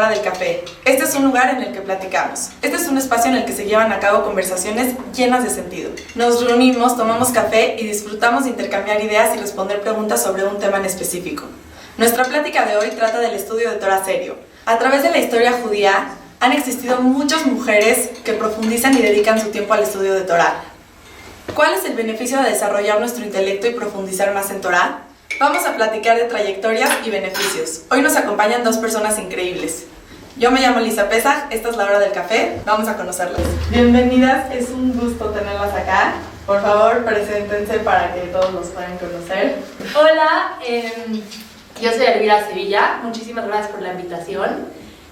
hora del café. Este es un lugar en el que platicamos. Este es un espacio en el que se llevan a cabo conversaciones llenas de sentido. Nos reunimos, tomamos café y disfrutamos de intercambiar ideas y responder preguntas sobre un tema en específico. Nuestra plática de hoy trata del estudio de Torah serio. A través de la historia judía han existido muchas mujeres que profundizan y dedican su tiempo al estudio de Torah. ¿Cuál es el beneficio de desarrollar nuestro intelecto y profundizar más en Torah? Vamos a platicar de trayectorias y beneficios. Hoy nos acompañan dos personas increíbles. Yo me llamo Lisa Pesaj, esta es la hora del café, vamos a conocerlas. Bienvenidas, es un gusto tenerlas acá. Por favor, preséntense para que todos los puedan conocer. Hola, yo soy Elvira Sevilla, muchísimas gracias por la invitación.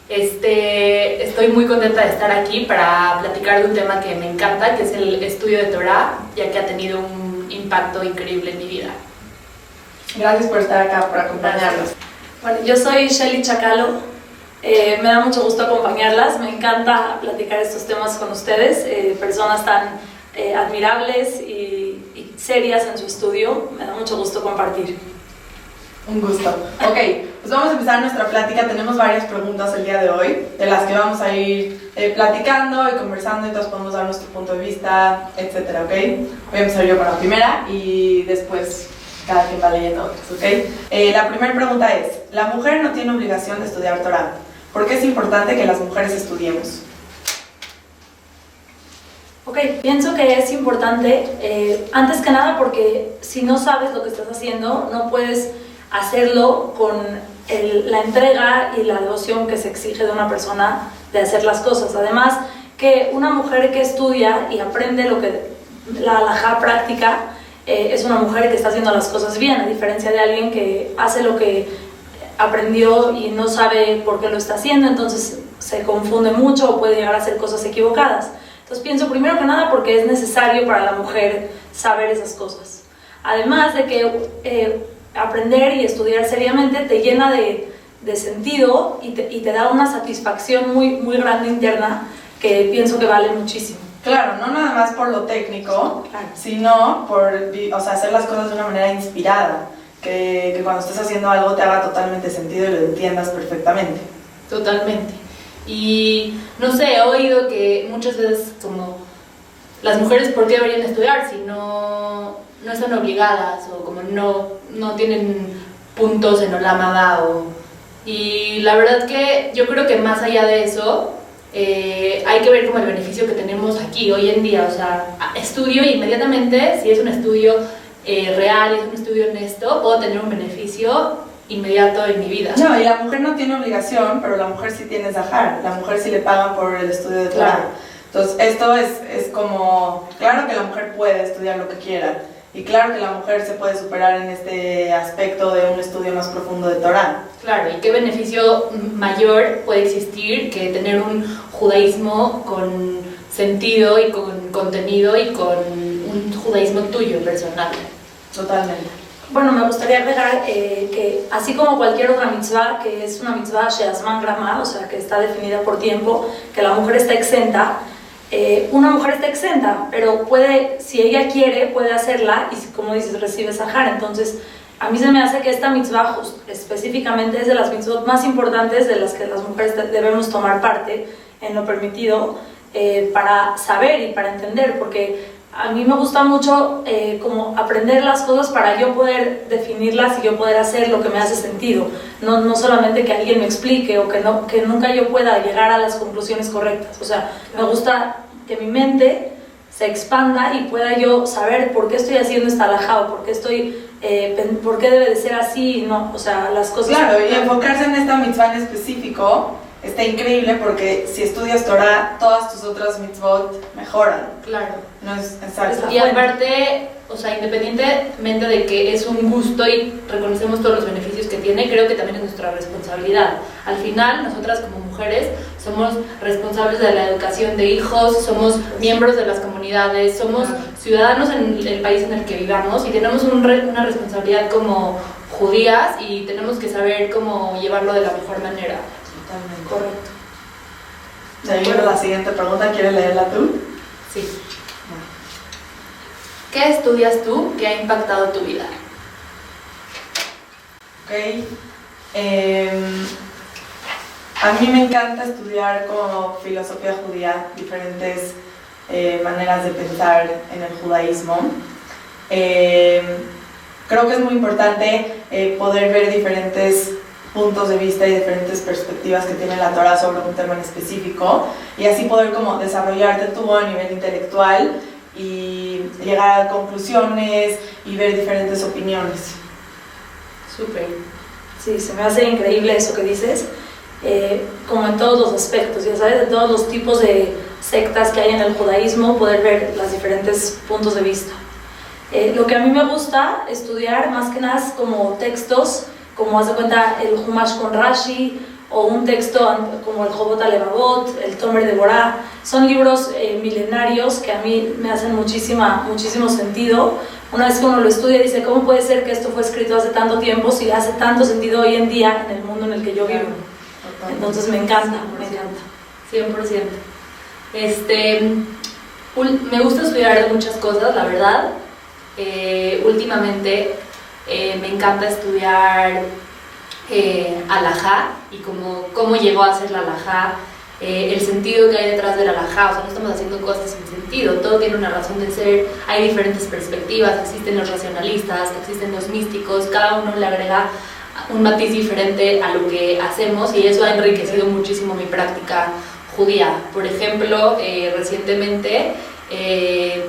Estoy muy contenta de estar aquí para platicar de un tema que me encanta, que es el estudio de Torah, ya que ha tenido un impacto increíble en mi vida. Gracias por estar acá, por acompañarnos. Bueno, yo soy Shelly Chacalo, me da mucho gusto acompañarlas, me encanta platicar estos temas con ustedes, personas tan admirables y serias en su estudio, me da mucho gusto compartir. Un gusto. Ok, pues vamos a empezar nuestra plática. Tenemos varias preguntas el día de hoy, de las que vamos a ir platicando y conversando, y todos podemos dar nuestro punto de vista, etcétera, ¿ok? Voy a empezar yo con la primera y después cada quien va leyendo otras, ¿ok? La primera pregunta es, la mujer no tiene obligación de estudiar Torah. ¿Por qué es importante que las mujeres estudiemos? Ok, pienso que es importante, antes que nada porque si no sabes lo que estás haciendo, no puedes hacerlo con la entrega y la devoción que se exige de una persona de hacer las cosas. Además, que una mujer que estudia y aprende lo que la halajá práctica, es una mujer que está haciendo las cosas bien, a diferencia de alguien que hace lo que aprendió y no sabe por qué lo está haciendo, entonces se confunde mucho o puede llegar a hacer cosas equivocadas. Entonces pienso primero que nada porque es necesario para la mujer saber esas cosas. Además de que aprender y estudiar seriamente te llena de sentido y te da una satisfacción muy grande interna que pienso que vale muchísimo. Claro, no nada más por lo técnico, claro, sino por hacer las cosas de una manera inspirada, que cuando estés haciendo algo te haga totalmente sentido y lo entiendas perfectamente. Totalmente. Y no sé, he oído que muchas veces como las mujeres ¿por qué deberían estudiar si no están obligadas o como no tienen puntos en Olam Haba? Y la verdad que yo creo que más allá de eso hay que ver como el beneficio que tenemos aquí hoy en día. O sea, estudio y inmediatamente, si es un estudio real, es un estudio honesto, puedo tener un beneficio inmediato en mi vida. No, y la mujer no tiene obligación, pero la mujer sí tiene zahar, la mujer sí le pagan por el estudio de Torah. Claro. Entonces esto es como, claro que la mujer puede estudiar lo que quiera, y claro que la mujer se puede superar en este aspecto de un estudio más profundo de Torah. Claro, y qué beneficio mayor puede existir que tener un judaísmo con sentido y con contenido y con un judaísmo tuyo personal. Totalmente. Bueno, me gustaría agregar que así como cualquier otra mitzvah, que es una mitzvah sheazman gramá, o sea, que está definida por tiempo, que la mujer está exenta, una mujer está exenta, pero puede, si ella quiere, puede hacerla y, como dices, recibe zahar. Entonces, a mí se me hace que esta mitzvah específicamente es de las mitzvot más importantes de las que las mujeres debemos tomar parte en lo permitido para saber y para entender, porque a mí me gusta mucho como aprender las cosas para yo poder definirlas y yo poder hacer lo que me hace sentido, no solamente que alguien me explique o que nunca yo pueda llegar a las conclusiones correctas. O sea, me gusta que mi mente se expanda y pueda yo saber por qué estoy haciendo esta halajá o por qué debe de ser así, ¿no? O sea, las cosas... Claro, y enfocarse en esta mitzvah en específico está increíble porque si estudias Torah, todas tus otras mitzvot mejoran. Claro. No es exacto. Y aparte, o sea, independientemente de que es un gusto y reconocemos todos los beneficios que tiene, creo que también es nuestra responsabilidad. Al final, nosotras como mujeres somos responsables de la educación de hijos, somos miembros de las comunidades, somos ciudadanos en el país en el que vivamos y tenemos una responsabilidad como judías y tenemos que saber cómo llevarlo de la mejor manera. Totalmente. Correcto. Seguimos la siguiente pregunta, ¿quieres leerla tú? Sí. ¿Qué estudias tú que ha impactado tu vida? Ok. A mí me encanta estudiar como filosofía judía, diferentes maneras de pensar en el judaísmo. Creo que es muy importante poder ver diferentes puntos de vista y diferentes perspectivas que tiene la Torá sobre un tema en específico y así poder como desarrollarte tú a nivel intelectual y llegar a conclusiones y ver diferentes opiniones. Súper. Sí, se me hace increíble eso que dices, como en todos los aspectos, ya sabes, de todos los tipos de sectas que hay en el judaísmo, poder ver los diferentes puntos de vista. Lo que a mí me gusta estudiar más que nada es como textos, como haz de cuenta el Humash con Rashi, o un texto como el Jobot Alevavot, el Tomer de Borá. Son libros milenarios que a mí me hacen muchísimo sentido. Una vez que uno lo estudia dice, ¿cómo puede ser que esto fue escrito hace tanto tiempo si hace tanto sentido hoy en día en el mundo en el que yo vivo? Entonces me encanta, 100%. Me gusta estudiar de muchas cosas, la verdad. Últimamente me encanta estudiar alajá y cómo llegó a ser la alajá, el sentido que hay detrás de la alajá. O sea, no estamos haciendo cosas sin sentido, todo tiene una razón de ser, hay diferentes perspectivas, existen los racionalistas, existen los místicos, cada uno le agrega un matiz diferente a lo que hacemos y eso ha enriquecido muchísimo mi práctica judía. Por ejemplo, recientemente,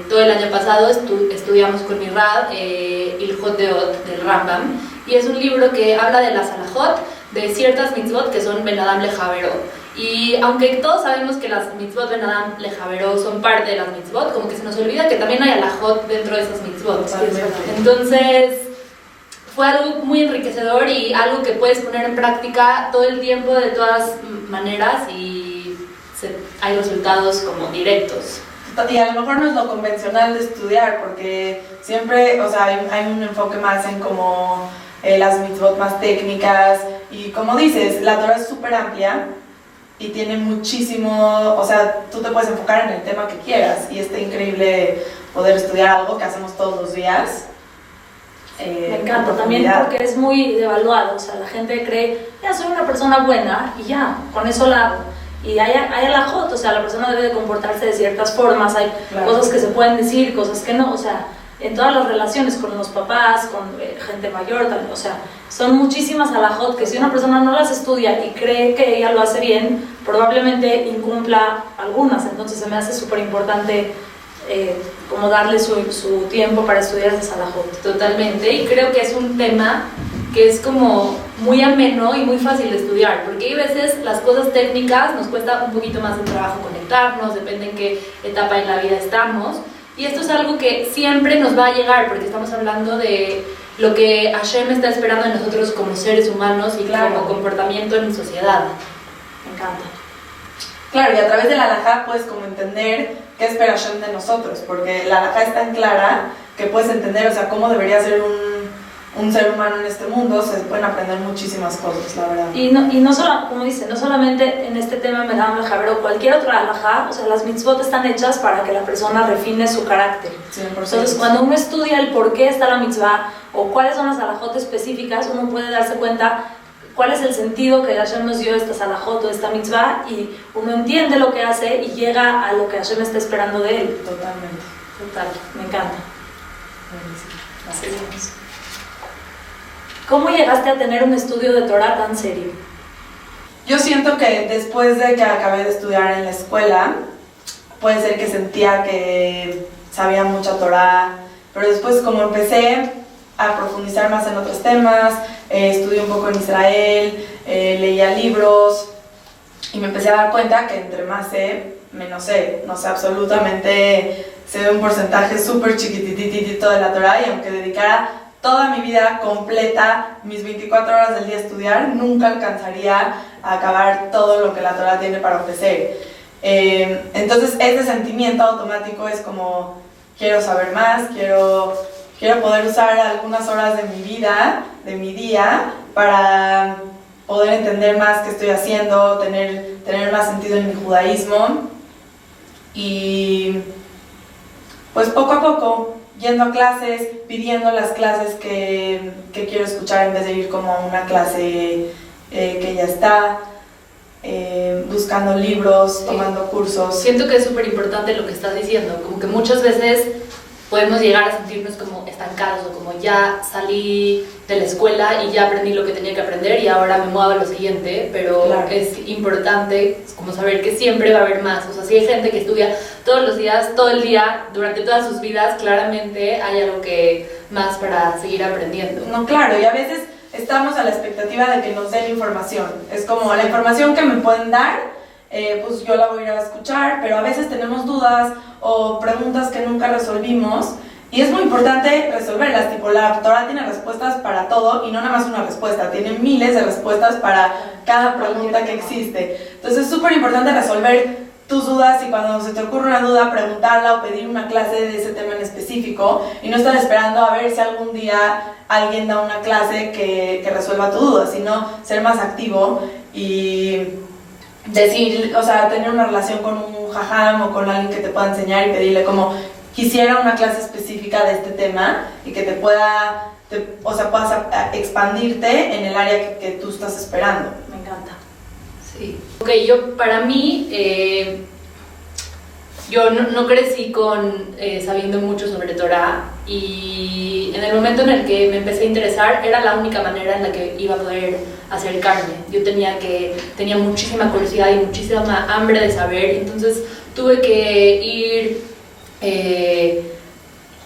todo el año pasado estudiamos con mi Rab Ilhot Deot del Rambam, y es un libro que habla de las alajot de ciertas mitzvot que son Ben Adam Lejaveró. Y aunque todos sabemos que las mitzvot Ben Adam Lejaveró son parte de las mitzvot, como que se nos olvida que también hay alajot dentro de esas mitzvot. Entonces fue algo muy enriquecedor y algo que puedes poner en práctica todo el tiempo de todas maneras y hay resultados como directos. Y a lo mejor no es lo convencional de estudiar, porque siempre, o sea, hay un enfoque más en como las mitzvot más técnicas, y como dices, la Torah es súper amplia y tiene muchísimo, o sea, tú te puedes enfocar en el tema que quieras, y está increíble poder estudiar algo que hacemos todos los días. Me encanta también porque es muy devaluado, o sea, la gente cree, ya soy una persona buena y ya, con eso la hago. Y hay alajot, o sea, la persona debe de comportarse de ciertas formas, hay cosas que se pueden decir, cosas que no, o sea, en todas las relaciones con los papás, con gente mayor, o sea, son muchísimas alajot que si una persona no las estudia y cree que ella lo hace bien, probablemente incumpla algunas. Entonces se me hace súper importante como darle su tiempo para estudiar esas alajot. Totalmente, y creo que es un tema que es como muy ameno y muy fácil de estudiar, porque hay veces las cosas técnicas nos cuesta un poquito más de trabajo conectarnos, depende en qué etapa en la vida estamos, y esto es algo que siempre nos va a llegar, porque estamos hablando de lo que Hashem está esperando de nosotros como seres humanos y como comportamiento en sociedad. Me encanta. Claro, y a través de la halajá puedes como entender qué espera Hashem de nosotros, porque la halajá es tan clara que puedes entender, o sea, cómo debería ser un ser humano en este mundo. Se pueden aprender muchísimas cosas, la verdad. Y no solo, como dice, no solamente en este tema de Medam Lejaver o cualquier otra halajá, o sea, las mitzvot están hechas para que la persona refine su carácter. 100%. Entonces, cuando uno estudia el por qué está la mitzvah o cuáles son las halajot específicas, uno puede darse cuenta cuál es el sentido que Hashem nos dio esta halajot o esta mitzvah, y uno entiende lo que hace y llega a lo que Hashem está esperando de él. Totalmente. Total, me encanta. Gracias. ¿Cómo llegaste a tener un estudio de Torah tan serio? Yo siento que después de que acabé de estudiar en la escuela, puede ser que sentía que sabía mucha Torah, pero después como empecé a profundizar más en otros temas, estudié un poco en Israel, leía libros y me empecé a dar cuenta que entre más sé, menos sé. No sé, absolutamente sé un porcentaje súper chiquitititito de la Torah, y aunque dedicara toda mi vida completa, mis 24 horas del día a estudiar, nunca alcanzaría a acabar todo lo que la Torah tiene para ofrecer. Entonces ese sentimiento automático es como, quiero saber más, quiero poder usar algunas horas de mi vida, de mi día, para poder entender más qué estoy haciendo, tener más sentido en mi judaísmo. Y pues poco a poco, yendo a clases, pidiendo las clases que quiero escuchar en vez de ir como a una clase que ya está. buscando libros, tomando cursos. Siento que es súper importante lo que estás diciendo, como que muchas veces podemos llegar a sentirnos como estancados o como ya salí de la escuela y ya aprendí lo que tenía que aprender y ahora me muevo a lo siguiente, pero claro, es importante como saber que siempre va a haber más. O sea, si hay gente que estudia todos los días, todo el día, durante todas sus vidas, claramente hay algo que más para seguir aprendiendo. No, claro, y a veces estamos a la expectativa de que nos den información. Es como la información que me pueden dar, pues yo la voy a ir a escuchar, pero a veces tenemos dudas o preguntas que nunca resolvimos y es muy importante resolverlas. Tipo, la Torah tiene respuestas para todo y no nada más una respuesta, tiene miles de respuestas para cada pregunta que existe. Entonces es súper importante resolver tus dudas y cuando se te ocurre una duda preguntarla o pedir una clase de ese tema en específico y no estar esperando a ver si algún día alguien da una clase que resuelva tu duda, sino ser más activo y decir, o sea, tener una relación con un jajam o con alguien que te pueda enseñar y pedirle como quisiera una clase específica de este tema y que te pueda, o sea, puedas expandirte en el área que tú estás esperando. Me encanta. Sí. Ok, yo para mí, yo no crecí sabiendo mucho sobre Torah y en el momento en el que me empecé a interesar era la única manera en la que iba a poder acercarme. Yo tenía muchísima curiosidad y muchísima hambre de saber, entonces tuve que ir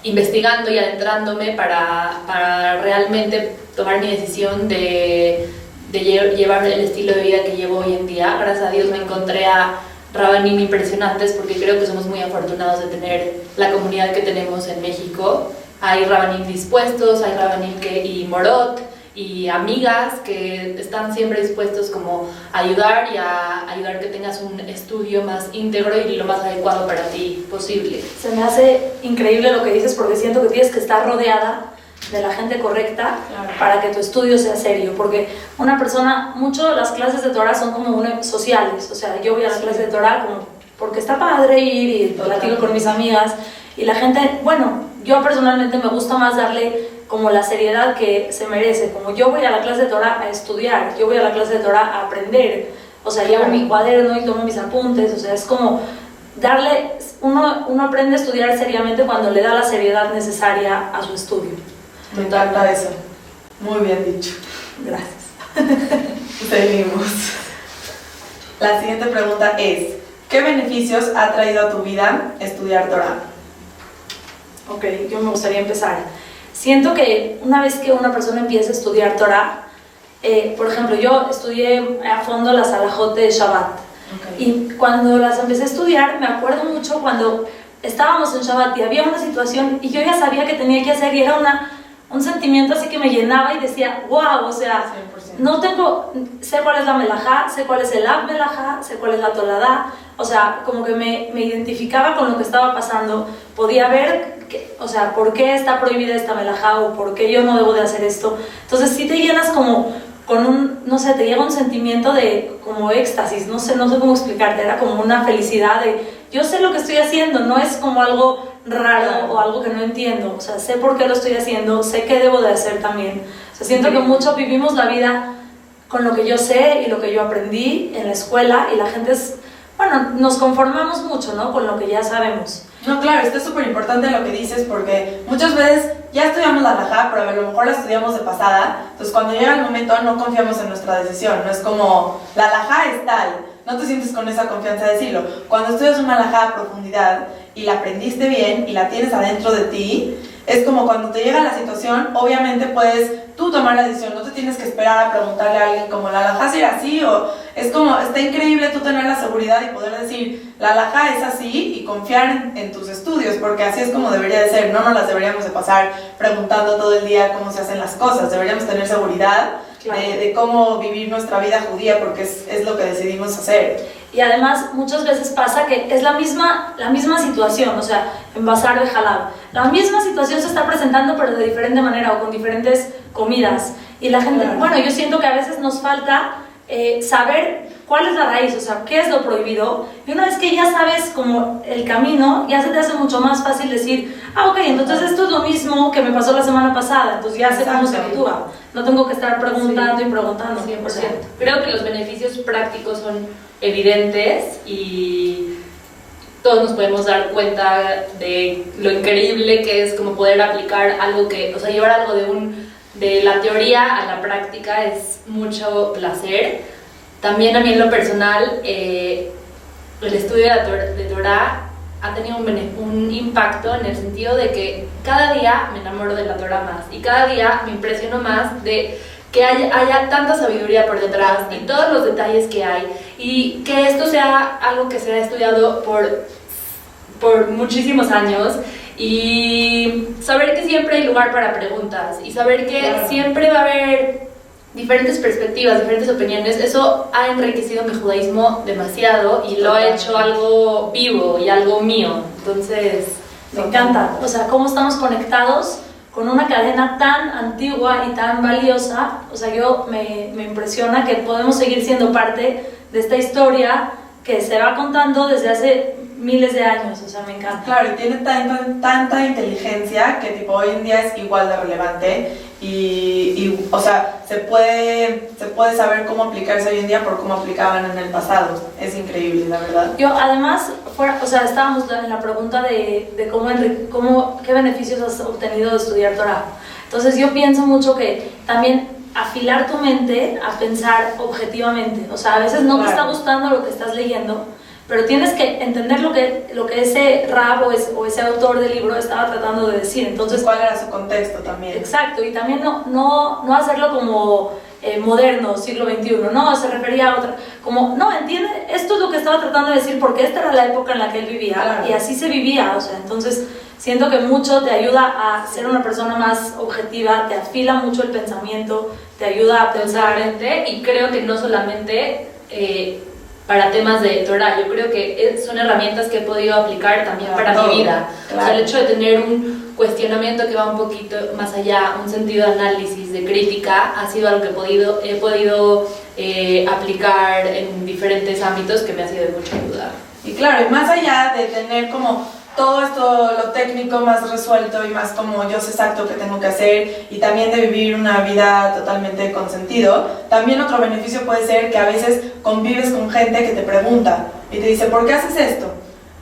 investigando y adentrándome para realmente tomar mi decisión de llevar el estilo de vida que llevo hoy en día. Gracias a Dios me encontré a Rabanim impresionantes porque creo que somos muy afortunados de tener la comunidad que tenemos en México. Hay Rabanim dispuestos, hay Rabanim y Morot y amigas que están siempre dispuestos como a ayudar y a ayudar que tengas un estudio más íntegro y lo más adecuado para ti posible. Se me hace increíble lo que dices porque siento que tienes que estar rodeada de la gente correcta, claro, para que tu estudio sea serio, porque una persona, mucho las clases de Torah son como sociales, o sea, yo voy a la clase de Torah como porque está padre ir y platico con mis amigas y la gente, bueno, yo personalmente me gusta más darle como la seriedad que se merece, como yo voy a la clase de Torah a estudiar, yo voy a la clase de Torah a aprender, o sea, llevo mi cuaderno y tomo mis apuntes, o sea, es como darle, uno aprende a estudiar seriamente cuando le da la seriedad necesaria a su estudio. Me encanta eso. Muy bien dicho. Gracias. Seguimos. La siguiente pregunta es: ¿qué beneficios ha traído a tu vida estudiar Torah? Ok, yo me gustaría empezar. Siento que una vez que una persona empieza a estudiar Torah, por ejemplo, yo estudié a fondo las halajot de Shabbat. Okay. Y cuando las empecé a estudiar, me acuerdo mucho cuando estábamos en Shabbat y había una situación y yo ya sabía que tenía que hacer y era un sentimiento así que me llenaba y decía, wow, o sea, 100%. Sé cuál es la melajá, sé cuál es el ab melajá, sé cuál es la toladá, o sea, como que me identificaba con lo que estaba pasando, podía ver, o sea, por qué está prohibida esta melajá o por qué yo no debo de hacer esto, entonces sí te llenas como con no sé, te llega un sentimiento de como éxtasis, no sé cómo explicarte, era como una felicidad de, yo sé lo que estoy haciendo, no es como algo raro o algo que no entiendo, o sea, sé por qué lo estoy haciendo, sé qué debo de hacer también, o sea, siento que mucho vivimos la vida con lo que yo sé y lo que yo aprendí en la escuela y la gente es, bueno, nos conformamos mucho, ¿no?, con lo que ya sabemos. No, claro, esto es súper importante lo que dices porque muchas veces ya estudiamos la halajá, pero a lo mejor la estudiamos de pasada, entonces cuando llega el momento no confiamos en nuestra decisión, no es como, la halajá es tal, no te sientes con esa confianza de decirlo. Cuando estudias una halajá a profundidad y la aprendiste bien y la tienes adentro de ti, es como cuando te llega la situación, obviamente puedes tú tomar la decisión, no te tienes que esperar a preguntarle a alguien como la halajá será así, o es como, está increíble tú tener la seguridad y poder decir, la halajá es así y confiar en tus estudios, porque así es como debería de ser, no nos las deberíamos de pasar preguntando todo el día cómo se hacen las cosas, deberíamos tener seguridad, claro, de cómo vivir nuestra vida judía, porque es lo que decidimos hacer. Y además muchas veces pasa que es la misma situación, o sea, en Bazar de Jalab, la misma situación se está presentando pero de diferente manera o con diferentes comidas y la gente, bueno, yo siento que a veces nos falta saber cuál es la raíz, o sea, qué es lo prohibido. Y una vez que ya sabes como el camino, ya se te hace mucho más fácil decir, ok, entonces esto es lo mismo que me pasó la semana pasada, entonces ya sé cómo se actúa. No tengo que estar preguntando y preguntando. 100%. Creo que los beneficios prácticos son evidentes y todos nos podemos dar cuenta de lo increíble que es como poder aplicar algo que, o sea, llevar algo de la teoría a la práctica es mucho placer. También a mí en lo personal, el estudio de Torah ha tenido un impacto en el sentido de que cada día me enamoro de la Torah más y cada día me impresiono más de que haya tanta sabiduría por detrás y todos los detalles que hay y que esto sea algo que se ha estudiado por muchísimos años y saber que siempre hay lugar para preguntas y saber que siempre va a haber diferentes perspectivas, diferentes opiniones. Eso ha enriquecido mi judaísmo demasiado y lo ha hecho algo vivo y algo mío. Entonces, me encanta, o sea, cómo estamos conectados con una cadena tan antigua y tan valiosa. O sea, me impresiona que podemos seguir siendo parte de esta historia que se va contando desde hace miles de años, o sea, me encanta. Claro, y tiene tanta inteligencia que tipo hoy en día es igual de relevante y o sea, se puede saber cómo aplicarse hoy en día por cómo aplicaban en el pasado. Es increíble, la verdad. Yo además, o sea, estábamos en la pregunta de qué beneficios has obtenido de estudiar Torah. Entonces yo pienso mucho que también afilar tu mente a pensar objetivamente, o sea, a veces no te está gustando lo que estás leyendo, pero tienes que entender lo que ese rab o ese autor del libro estaba tratando de decir. Entonces, ¿cuál era su contexto también? Exacto, y también no hacerlo como moderno, siglo XXI, no, se refería a otra, como, no, entiende, esto es lo que estaba tratando de decir porque esta era la época en la que él vivía, y así se vivía, o sea, entonces siento que mucho te ayuda a ser una persona más objetiva, te afila mucho el pensamiento, te ayuda a pensar, y creo que no solamente para temas de Torah, yo creo que son herramientas que he podido aplicar también para mi vida. O sea, el hecho de tener un cuestionamiento que va un poquito más allá, un sentido de análisis, de crítica, ha sido algo que he podido aplicar en diferentes ámbitos que me ha sido de mucha ayuda. Y claro, y más allá de tener como todo esto, lo técnico más resuelto y más como yo sé exacto qué tengo que hacer y también de vivir una vida totalmente con sentido, también otro beneficio puede ser que a veces convives con gente que te pregunta y te dice, ¿por qué haces esto?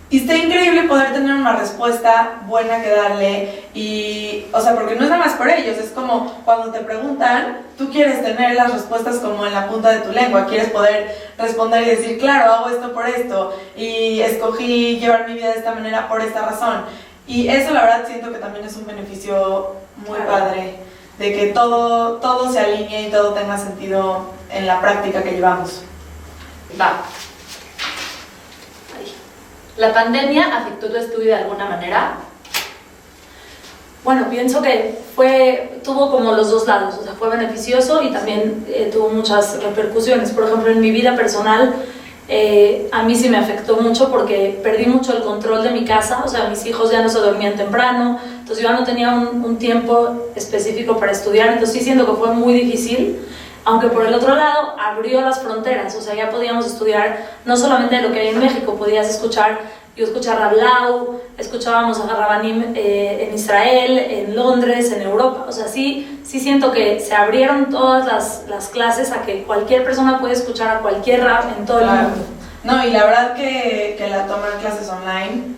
Y está increíble poder tener una respuesta buena que darle y, o sea, porque no es nada más por ellos, es como cuando te preguntan, tú quieres tener las respuestas como en la punta de tu lengua, quieres poder responder y decir, claro, hago esto por esto y escogí llevar mi vida de esta manera por esta razón. Y eso la verdad siento que también es un beneficio muy padre, de que todo se alinee y todo tenga sentido en la práctica que llevamos. Va. ¿La pandemia afectó tu estudio de alguna manera? Bueno, pienso que tuvo como los dos lados, o sea, fue beneficioso y también tuvo muchas repercusiones. Por ejemplo, en mi vida personal, a mí sí me afectó mucho porque perdí mucho el control de mi casa, o sea, mis hijos ya no se dormían temprano, entonces yo ya no tenía un tiempo específico para estudiar, entonces sí siento que fue muy difícil. Aunque por el otro lado abrió las fronteras, o sea, ya podíamos estudiar no solamente lo que hay en México, yo escuchaba Rab Lau, escuchábamos a Rabanim en Israel, en Londres, en Europa, o sea, sí siento que se abrieron todas las clases a que cualquier persona puede escuchar a cualquier Rab en todo el mundo. No, y la verdad que la tomar clases online,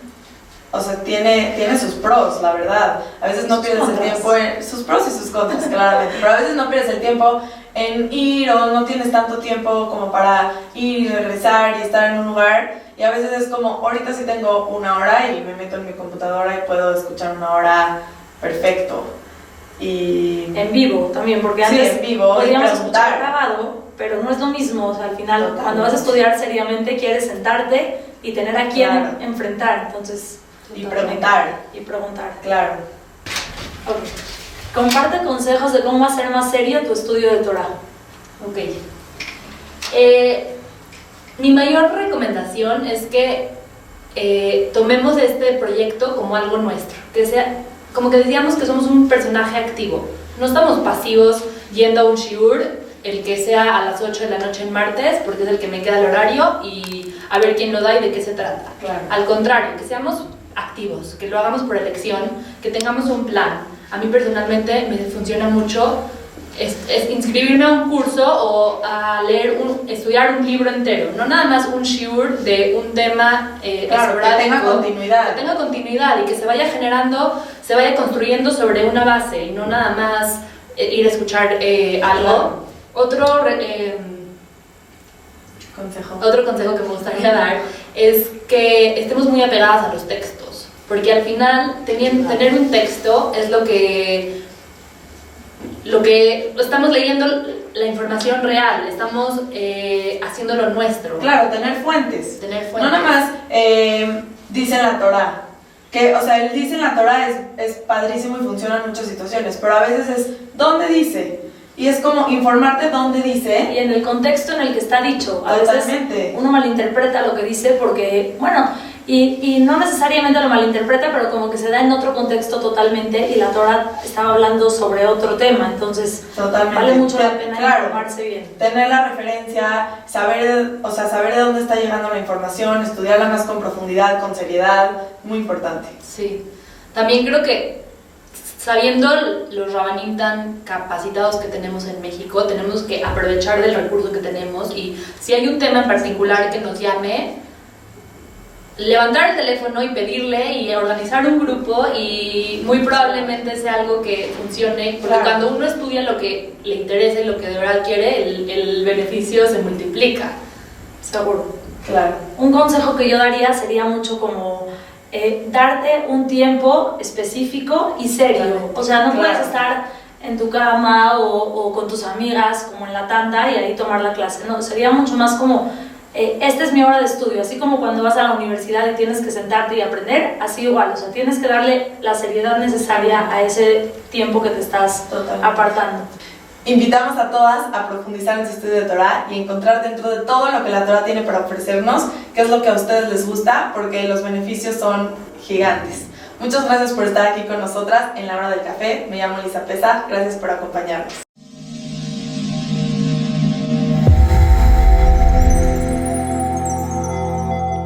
o sea, tiene sus pros, la verdad. A veces no pierdes el tiempo sus pros y sus contras, claramente, pero a veces no pierdes el tiempo en ir o no tienes tanto tiempo como para ir y regresar y estar en un lugar y a veces es como, ahorita sí tengo una hora y me meto en mi computadora y puedo escuchar una hora perfecto. Y en vivo también, porque antes en vivo, podíamos escuchar grabado, pero no es lo mismo, o sea, al final cuando vas a estudiar seriamente quieres sentarte y tener a quien enfrentar, entonces... Y preguntar. Claro. Okay. Comparte consejos de cómo hacer más serio tu estudio de Torah. Ok. Mi mayor recomendación es que tomemos este proyecto como algo nuestro, que sea, como que decíamos que somos un personaje activo, no estamos pasivos yendo a un shiur el que sea a las 8 de la noche en martes, porque es el que me queda el horario, y a ver quién lo da y de qué se trata. Claro. Al contrario, que seamos activos, que lo hagamos por elección, que tengamos un plan. A mí personalmente me funciona mucho es inscribirme a un curso o a estudiar un libro entero, no nada más un shiur de un tema claro, que tenga continuidad. Que tenga continuidad y que se vaya generando, se vaya construyendo sobre una base y no nada más ir a escuchar algo. Otro consejo que me gustaría dar es que estemos muy apegadas a los textos, porque al final tener un texto es lo que estamos leyendo la información real, estamos haciéndolo nuestro. Claro, tener fuentes. No nada más dice la Torá. Que, o sea, el dice en la Torá es padrísimo y funciona en muchas situaciones, pero a veces es ¿dónde dice? Y es como informarte dónde dice. Y en el contexto en el que está dicho. A Totalmente. veces uno malinterpreta lo que dice porque, bueno, y no necesariamente lo malinterpreta, pero como que se da en otro contexto totalmente y la Torah estaba hablando sobre otro tema, entonces totalmente. Vale mucho la pena claro, informarse bien. Tener la referencia, saber de dónde está llegando la información, estudiarla más con profundidad, con seriedad, muy importante. Sí, también creo que sabiendo los rabanim tan capacitados que tenemos en México, tenemos que aprovechar del recurso que tenemos y si hay un tema en particular que nos llame, levantar el teléfono y pedirle y organizar un grupo y muy probablemente sea algo que funcione, porque cuando uno estudia lo que le interesa y lo que de verdad quiere, el beneficio se multiplica. Seguro. Claro. Un consejo que yo daría sería mucho como darte un tiempo específico y serio. O sea, no puedes estar en tu cama o con tus amigas como en la tanda y ahí tomar la clase. No, sería mucho más como esta es mi hora de estudio, así como cuando vas a la universidad y tienes que sentarte y aprender, así igual, o sea, tienes que darle la seriedad necesaria a ese tiempo que te estás apartando. Invitamos a todas a profundizar en su estudio de Torah y encontrar dentro de todo lo que la Torah tiene para ofrecernos qué es lo que a ustedes les gusta, porque los beneficios son gigantes. Muchas gracias por estar aquí con nosotras en la hora del café. Me llamo Lisa Pesa, gracias por acompañarnos.